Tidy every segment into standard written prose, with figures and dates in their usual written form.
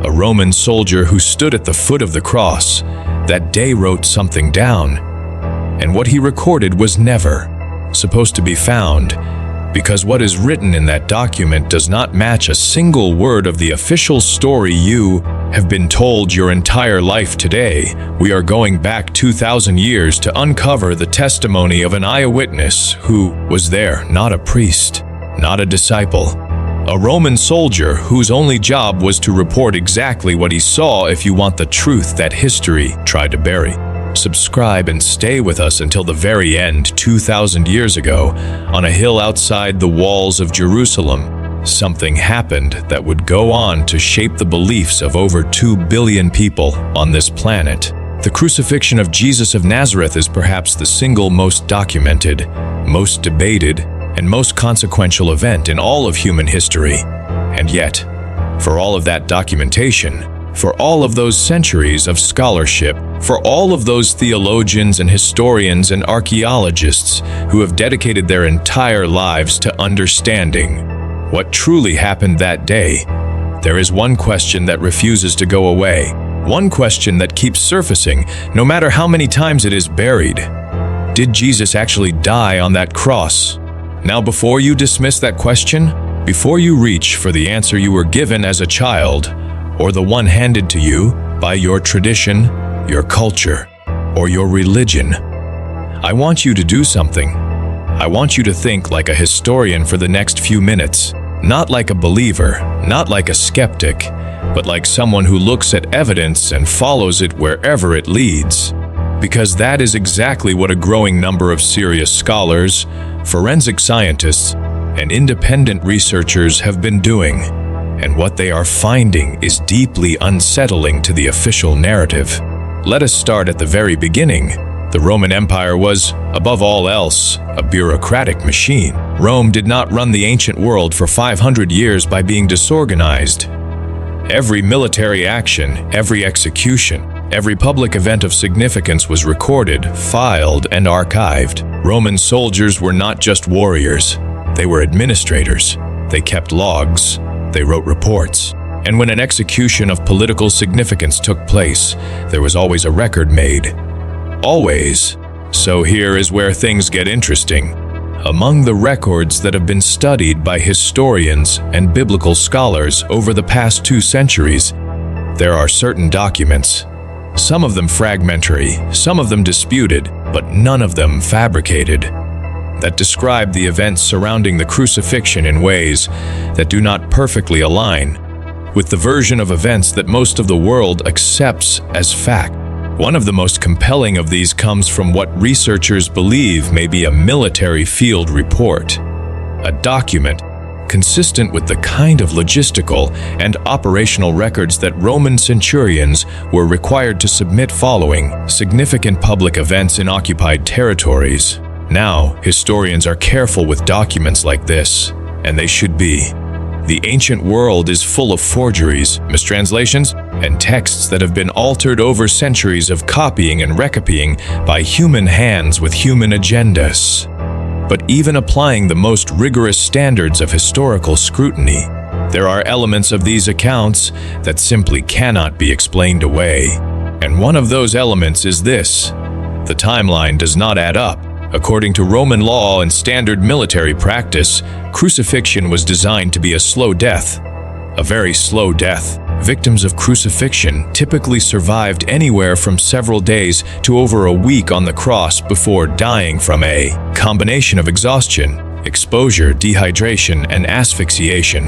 a Roman soldier who stood at the foot of the cross, that day wrote something down, and what he recorded was never supposed to be found, because what is written in that document does not match a single word of the official story you have been told your entire life. Today, we are going back 2,000 years to uncover the testimony of an eyewitness who was there, not a priest, not a disciple, a Roman soldier whose only job was to report exactly what he saw. If you want the truth that history tried to bury, subscribe and stay with us until the very end. 2,000 years ago, on a hill outside the walls of Jerusalem, something happened that would go on to shape the beliefs of over 2 billion people on this planet. The crucifixion of Jesus of Nazareth is perhaps the single most documented, most debated, and most consequential event in all of human history. And yet, for all of that documentation, for all of those centuries of scholarship, for all of those theologians and historians and archaeologists who have dedicated their entire lives to understanding what truly happened that day, there is one question that refuses to go away, one question that keeps surfacing no matter how many times it is buried. Did Jesus actually die on that cross? Now, before you dismiss that question, before you reach for the answer you were given as a child, or the one handed to you by your tradition, your culture, or your religion, I want you to do something. I want you to think like a historian for the next few minutes, not like a believer, not like a skeptic, but like someone who looks at evidence and follows it wherever it leads. Because that is exactly what a growing number of serious scholars, forensic scientists, and independent researchers have been doing. And what they are finding is deeply unsettling to the official narrative. Let us start at the very beginning. The Roman Empire was, above all else, a bureaucratic machine. Rome did not run the ancient world for 500 years by being disorganized. Every military action, every execution, every public event of significance was recorded, filed, and archived. Roman soldiers were not just warriors. They were administrators. They kept logs. They wrote reports. And when an execution of political significance took place, there was always a record made. Always. So here is where things get interesting. Among the records that have been studied by historians and biblical scholars over the past 2 centuries, there are certain documents, some of them fragmentary, some of them disputed, but none of them fabricated, that describe the events surrounding the crucifixion in ways that do not perfectly align with the version of events that most of the world accepts as fact. One of the most compelling of these comes from what researchers believe may be a military field report, a document consistent with the kind of logistical and operational records that Roman centurions were required to submit following significant public events in occupied territories. Now, historians are careful with documents like this, and they should be. The ancient world is full of forgeries, mistranslations, and texts that have been altered over centuries of copying and recopying by human hands with human agendas. But even applying the most rigorous standards of historical scrutiny, there are elements of these accounts that simply cannot be explained away. And one of those elements is this: the timeline does not add up. According to Roman law and standard military practice, crucifixion was designed to be a slow death, a very slow death. Victims of crucifixion typically survived anywhere from several days to over a week on the cross before dying from a combination of exhaustion, exposure, dehydration, and asphyxiation.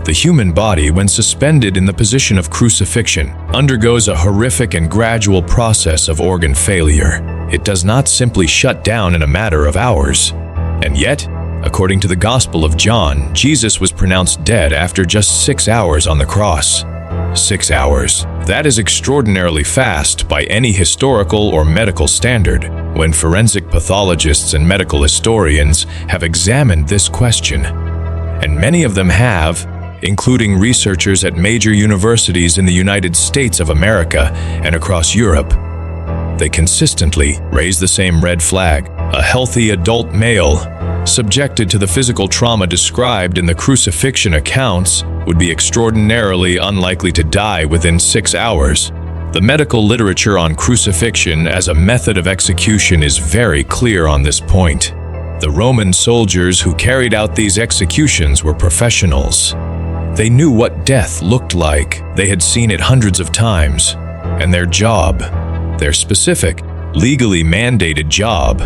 The human body, when suspended in the position of crucifixion, undergoes a horrific and gradual process of organ failure. It does not simply shut down in a matter of hours. And yet, according to the Gospel of John, Jesus was pronounced dead after just 6 hours on the cross. 6 hours. That is extraordinarily fast by any historical or medical standard. When forensic pathologists and medical historians have examined this question, and many of them have, including researchers at major universities in the United States of America and across Europe, they consistently raise the same red flag. a healthy adult male, subjected to the physical trauma described in the crucifixion accounts, would be extraordinarily unlikely to die within 6 hours. The medical literature on crucifixion as a method of execution is very clear on this point. The Roman soldiers who carried out these executions were professionals. They knew what death looked like. They had seen it hundreds of times. And their job, their specific, legally mandated job,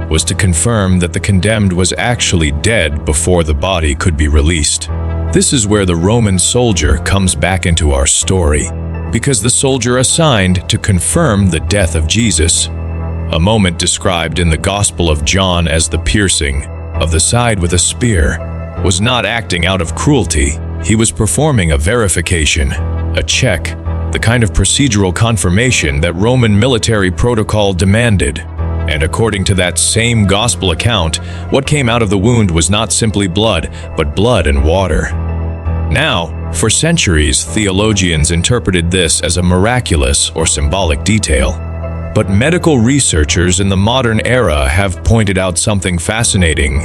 was to confirm that the condemned was actually dead before the body could be released. This is where the Roman soldier comes back into our story, because the soldier assigned to confirm the death of Jesus, a moment described in the Gospel of John as the piercing of the side with a spear, was not acting out of cruelty. He was performing a verification, a check, the kind of procedural confirmation that Roman military protocol demanded. And according to that same Gospel account, what came out of the wound was not simply blood, but blood and water. Now, for centuries, theologians interpreted this as a miraculous or symbolic detail. But medical researchers in the modern era have pointed out something fascinating: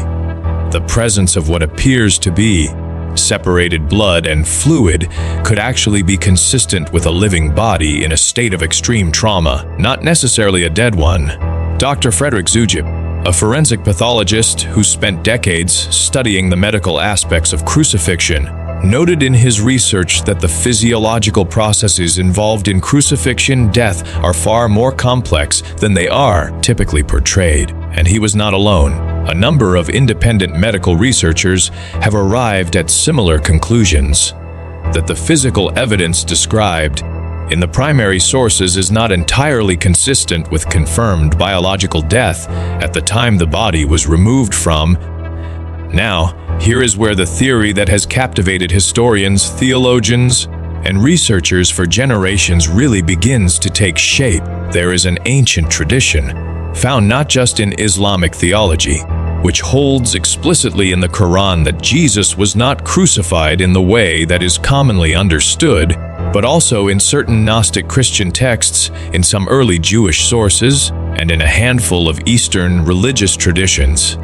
the presence of what appears to be separated blood and fluid could actually be consistent with a living body in a state of extreme trauma, not necessarily a dead one. Dr. Frederick Zujib, a forensic pathologist who spent decades studying the medical aspects of crucifixion, noted in his research that the physiological processes involved in crucifixion death are far more complex than they are typically portrayed. And he was not alone. A number of independent medical researchers have arrived at similar conclusions, that the physical evidence described in the primary sources is not entirely consistent with confirmed biological death at the time the body was removed from. Now, here is where the theory that has captivated historians, theologians, and researchers for generations really begins to take shape. There is an ancient tradition, found not just in Islamic theology, which holds explicitly in the Quran that Jesus was not crucified in the way that is commonly understood, but also in certain Gnostic Christian texts, in some early Jewish sources, and in a handful of Eastern religious traditions,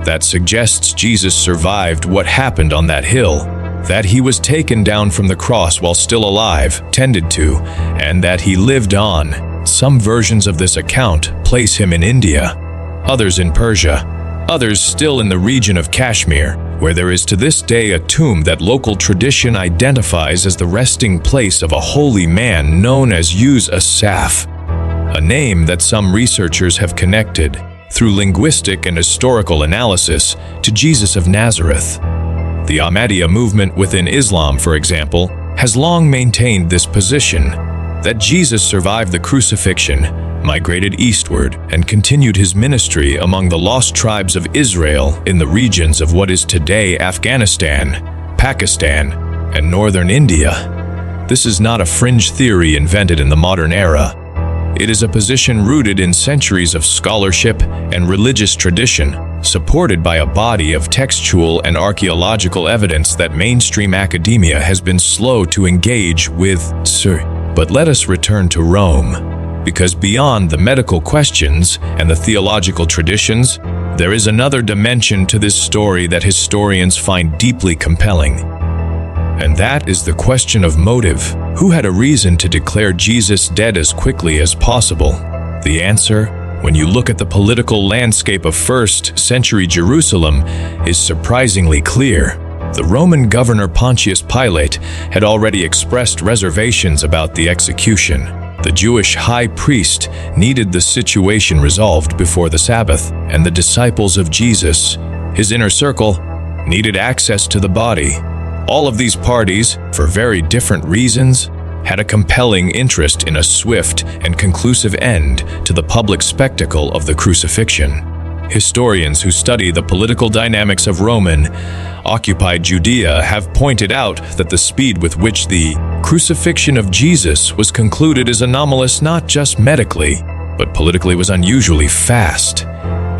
that suggests Jesus survived what happened on that hill, that he was taken down from the cross while still alive, tended to, and that he lived on. Some versions of this account place him in India, others in Persia, others still in the region of Kashmir, where there is to this day a tomb that local tradition identifies as the resting place of a holy man known as Yus Asaf, a name that some researchers have connected, through linguistic and historical analysis, to Jesus of Nazareth. The Ahmadiyya movement within Islam, for example, has long maintained this position, that Jesus survived the crucifixion, migrated eastward, and continued his ministry among the lost tribes of Israel in the regions of what is today Afghanistan, Pakistan, and northern India. This is not a fringe theory invented in the modern era. It is a position rooted in centuries of scholarship and religious tradition, supported by a body of textual and archaeological evidence that mainstream academia has been slow to engage with. But let us return to Rome, because beyond the medical questions and the theological traditions, there is another dimension to this story that historians find deeply compelling. And that is the question of motive. Who had a reason to declare Jesus dead as quickly as possible? The answer, when you look at the political landscape of first-century Jerusalem, is surprisingly clear. The Roman governor Pontius Pilate had already expressed reservations about the execution. The Jewish high priest needed the situation resolved before the Sabbath, and the disciples of Jesus, his inner circle, needed access to the body. All of these parties, for very different reasons, had a compelling interest in a swift and conclusive end to the public spectacle of the crucifixion. Historians who study the political dynamics of Roman-occupied Judea have pointed out that the speed with which the crucifixion of Jesus was concluded is anomalous not just medically, but politically was unusually fast.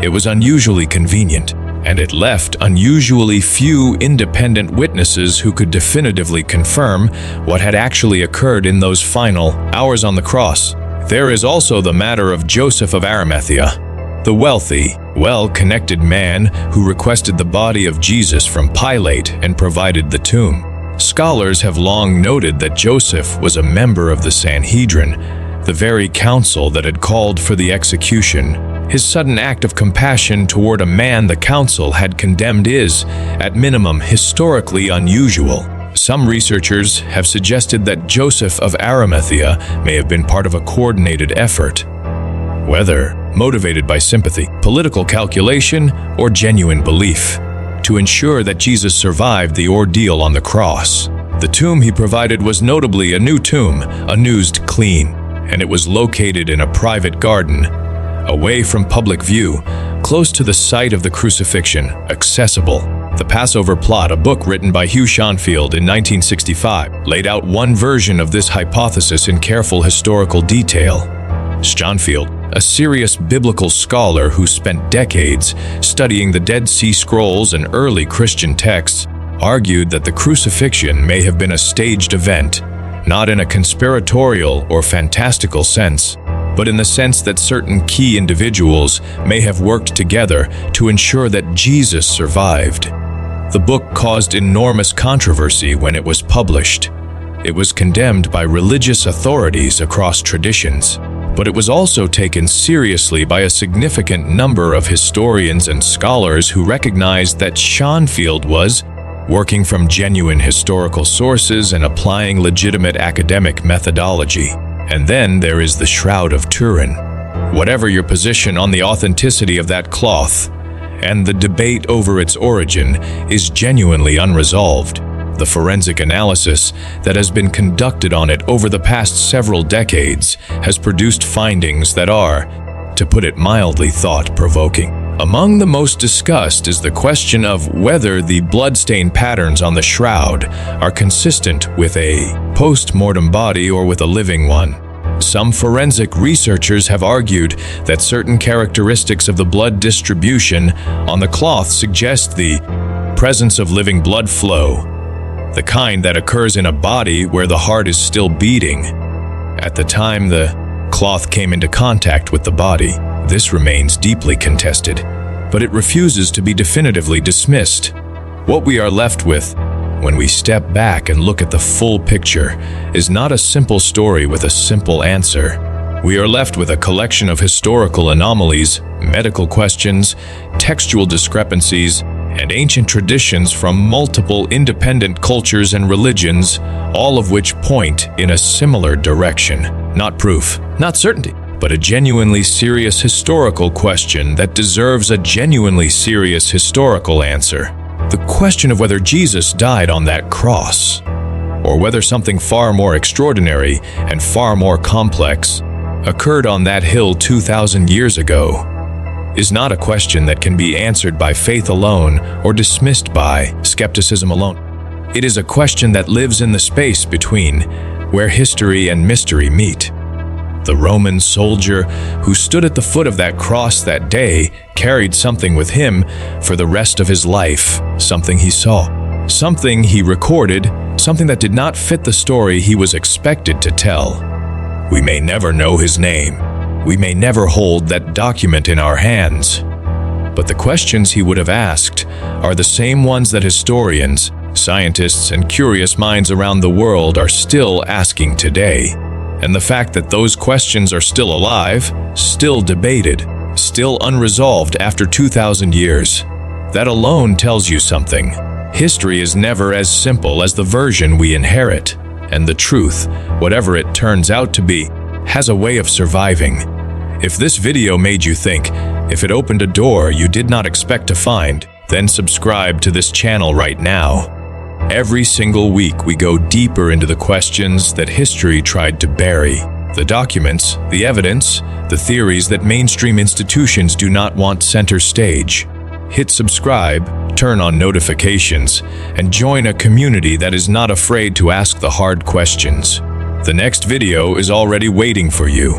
It was unusually convenient, and it left unusually few independent witnesses who could definitively confirm what had actually occurred in those final hours on the cross. There is also the matter of Joseph of Arimathea, the wealthy, well-connected man who requested the body of Jesus from Pilate and provided the tomb. Scholars have long noted that Joseph was a member of the Sanhedrin, the very council that had called for the execution. His sudden act of compassion toward a man the council had condemned is, at minimum, historically unusual. Some researchers have suggested that Joseph of Arimathea may have been part of a coordinated effort. Whether motivated by sympathy, political calculation, or genuine belief, to ensure that Jesus survived the ordeal on the cross. The tomb he provided was notably a new tomb, unused clean, and it was located in a private garden, away from public view, close to the site of the crucifixion, accessible. The Passover Plot, a book written by Hugh Schonfield in 1965, laid out one version of this hypothesis in careful historical detail. Schonfield, a serious biblical scholar who spent decades studying the Dead Sea Scrolls and early Christian texts, argued that the crucifixion may have been a staged event, not in a conspiratorial or fantastical sense, but in the sense that certain key individuals may have worked together to ensure that Jesus survived. The book caused enormous controversy when it was published. It was condemned by religious authorities across traditions, but it was also taken seriously by a significant number of historians and scholars who recognized that Schonfield was working from genuine historical sources and applying legitimate academic methodology. And then there is the Shroud of Turin. Whatever your position on the authenticity of that cloth, and the debate over its origin is genuinely unresolved. The forensic analysis that has been conducted on it over the past several decades has produced findings that are, to put it mildly, thought-provoking. Among the most discussed is the question of whether the bloodstain patterns on the shroud are consistent with a post-mortem body or with a living one. Some forensic researchers have argued that certain characteristics of the blood distribution on the cloth suggest the presence of living blood flow, the kind that occurs in a body where the heart is still beating. At the time the cloth came into contact with the body, this remains deeply contested, but it refuses to be definitively dismissed. What we are left with, when we step back and look at the full picture, is not a simple story with a simple answer. We are left with a collection of historical anomalies, medical questions, textual discrepancies, and ancient traditions from multiple independent cultures and religions, all of which point in a similar direction. Not proof, not certainty, but a genuinely serious historical question that deserves a genuinely serious historical answer. The question of whether Jesus died on that cross, or whether something far more extraordinary and far more complex occurred on that hill 2,000 years ago, is not a question that can be answered by faith alone or dismissed by skepticism alone. It is a question that lives in the space between where history and mystery meet. The Roman soldier who stood at the foot of that cross that day carried something with him for the rest of his life, something he saw, something he recorded, something that did not fit the story he was expected to tell. We may never know his name. We may never hold that document in our hands. But the questions he would have asked are the same ones that historians, scientists, and curious minds around the world are still asking today. And the fact that those questions are still alive, still debated, still unresolved after 2,000 years, that alone tells you something. History is never as simple as the version we inherit, and the truth, whatever it turns out to be, has a way of surviving. If this video made you think, if it opened a door you did not expect to find, then subscribe to this channel right now. Every single week we go deeper into the questions that history tried to bury, the documents, the evidence, the theories that mainstream institutions do not want center stage. Hit subscribe, turn on notifications, and join a community that is not afraid to ask the hard questions. The next video is already waiting for you.